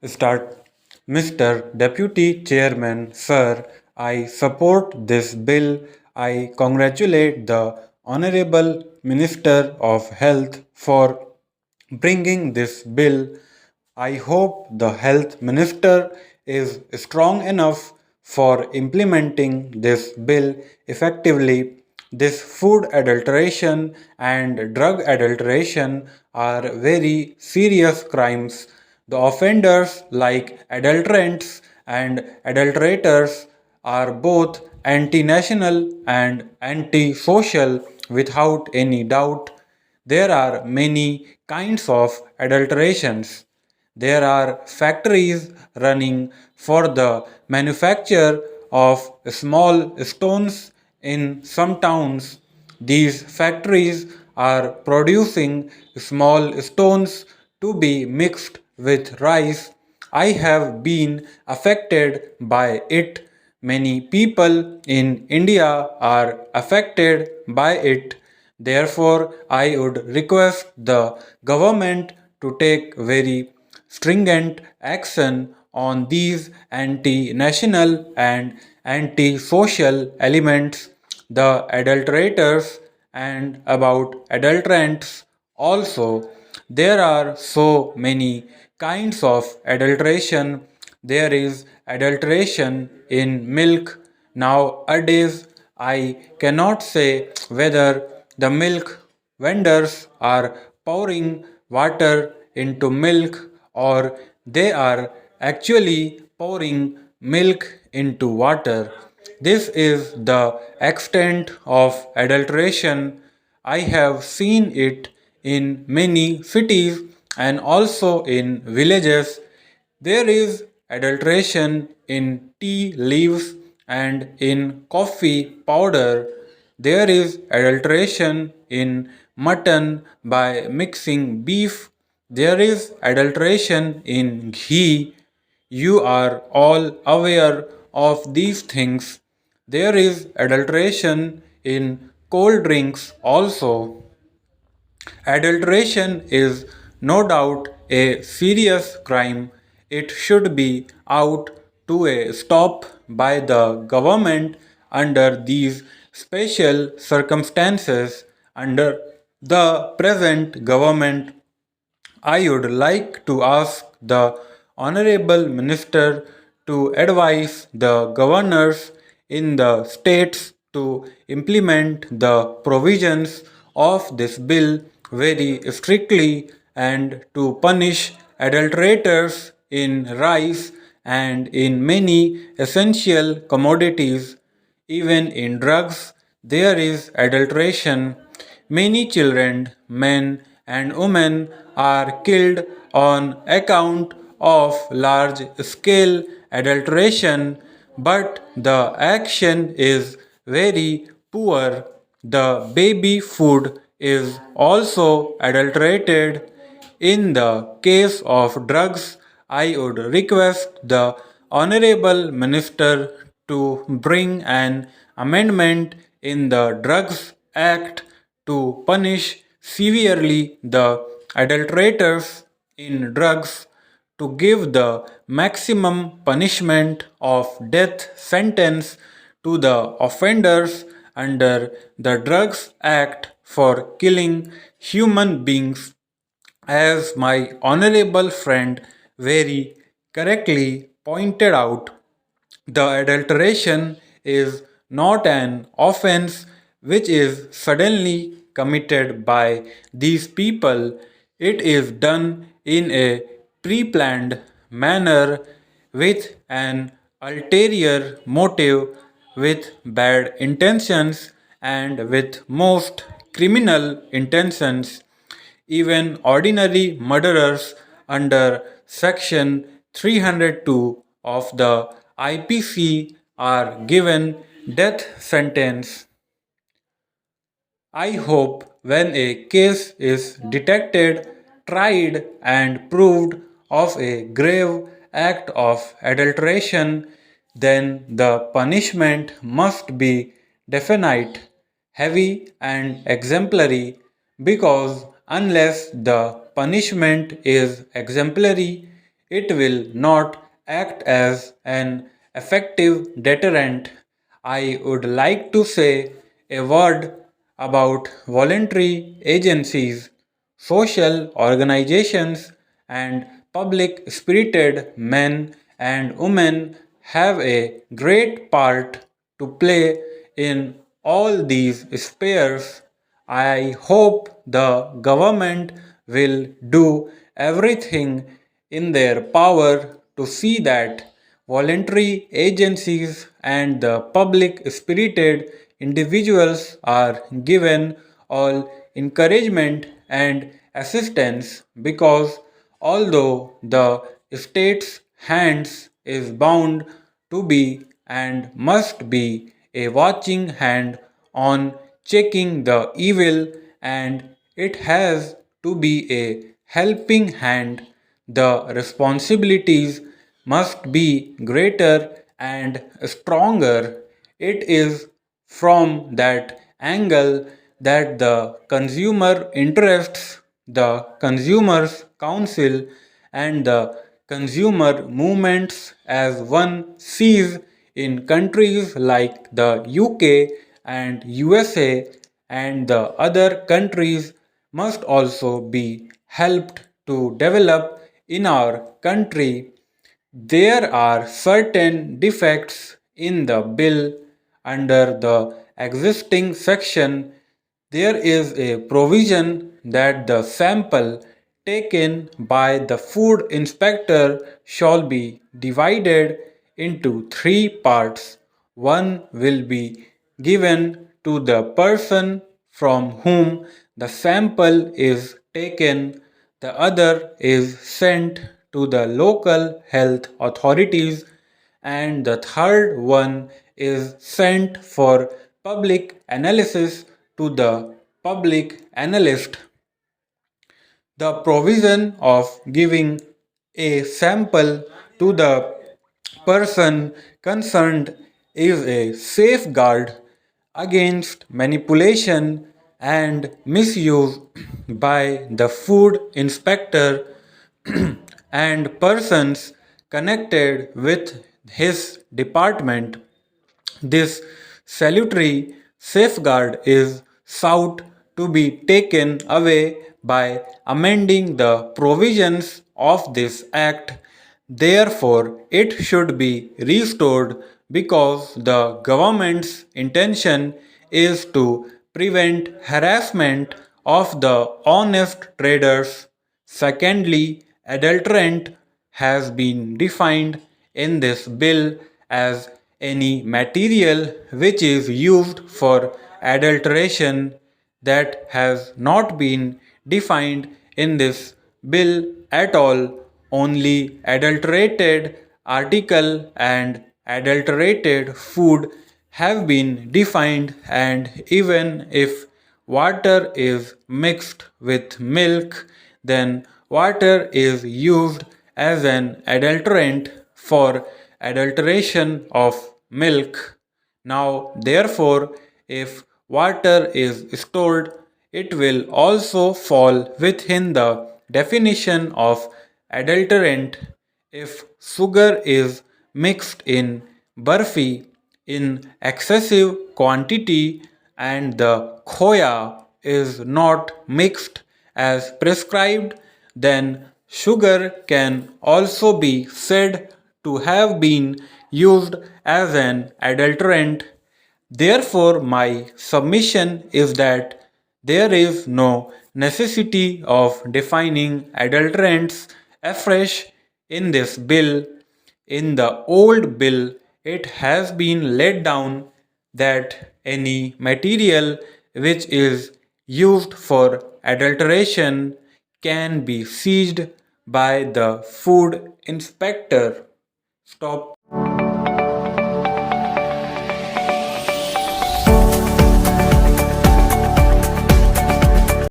Start. Mr. Deputy Chairman, Sir, I support this bill. I congratulate the Honorable Minister of Health for bringing this bill. I hope the Health Minister is strong enough for implementing this bill effectively. This food adulteration and drug adulteration are very serious crimes. The offenders, like adulterants and adulterators, are both anti national and anti social without any doubt. There are many kinds of adulterations. There are factories running for the manufacture of small stones in some towns. These factories are producing small stones to be mixed with rice. I have been affected by it. Many people in India are affected by it. Therefore, I would request the government to take very stringent action on these anti national and anti social elements, the adulterators, and about adulterants. Also, there are so many kinds of adulteration. There is adulteration in milk. Nowadays, I cannot say whether the milk vendors are pouring water into milk or they are actually pouring milk into water. This is the extent of adulteration. I have seen it in many cities and also in villages. There is adulteration in tea leaves and in coffee powder. There is adulteration in mutton by mixing beef. There is adulteration in ghee. You are all aware of these things. There is adulteration in cold drinks also. Adulteration is no doubt a serious crime. It should be out to a stop by the government under these special circumstances. Under the present government, I would like to ask the Honorable Minister to advise the governors in the states to implement the provisions of this bill very strictly and to punish adulterators in rice and in many essential commodities. Even in drugs, there is adulteration. Many children, men, and women are killed on account of large scale adulteration, but the action is very poor. The baby food is also adulterated. In the case of drugs, I would request the Honorable Minister to bring an amendment in the Drugs Act to punish severely the adulterators in drugs, to give the maximum punishment of death sentence to the offenders under the Drugs Act for killing human beings. As my honorable friend very correctly pointed out, the adulteration is not an offense which is suddenly committed by these people. It is done in a pre planned manner with an ulterior motive, with bad intentions, and with most criminal intentions. Even ordinary murderers under Section 302 of the IPC are given death sentence. I hope when a case is detected, tried, and proved of a grave act of adulteration, then the punishment must be definite, heavy, and exemplary, because unless the punishment is exemplary, it will not act as an effective deterrent. I would like to say a word about voluntary agencies, social organizations, and public spirited men and women have a great part to play in all these spheres. I hope the government will do everything in their power to see that voluntary agencies and the public spirited individuals are given all encouragement and assistance, because although the state's hands is bound to be and must be a watching hand on checking the evil, and it has to be a helping hand, the responsibilities must be greater and stronger. It is from that angle that the consumer interests, the consumers council, and the consumer movements, as one sees in countries like the UK and USA and the other countries, must also be helped to develop in our country. There are certain defects in the bill. Under the existing section, there is a provision that the sample taken by the food inspector shall be divided into three parts. One will be given to the person from whom the sample is taken, the other is sent to the local health authorities, and the third one is sent for public analysis to the public analyst. The provision of giving a sample to the person concerned is a safeguard against manipulation and misuse by the food inspector and persons connected with his department. This salutary safeguard is sought to be taken away by amending the provisions of this Act. Therefore, it should be restored because the government's intention is to prevent harassment of the honest traders. Secondly, adulterant has been defined in this bill as any material which is used for adulteration. That has not been defined in this bill at all. Only adulterated article and adulterated food have been defined, and even if water is mixed with milk, then water is used as an adulterant for adulteration of milk. Now, therefore, if water is stored, it will also fall within the definition of adulterant. If sugar is mixed in burfi in excessive quantity and the khoya is not mixed as prescribed, then sugar can also be said to have been used as an adulterant. Therefore, my submission is that there is no necessity of defining adulterants afresh in this bill. In the old bill, it has been laid down that any material which is used for adulteration can be seized by the food inspector. Stop.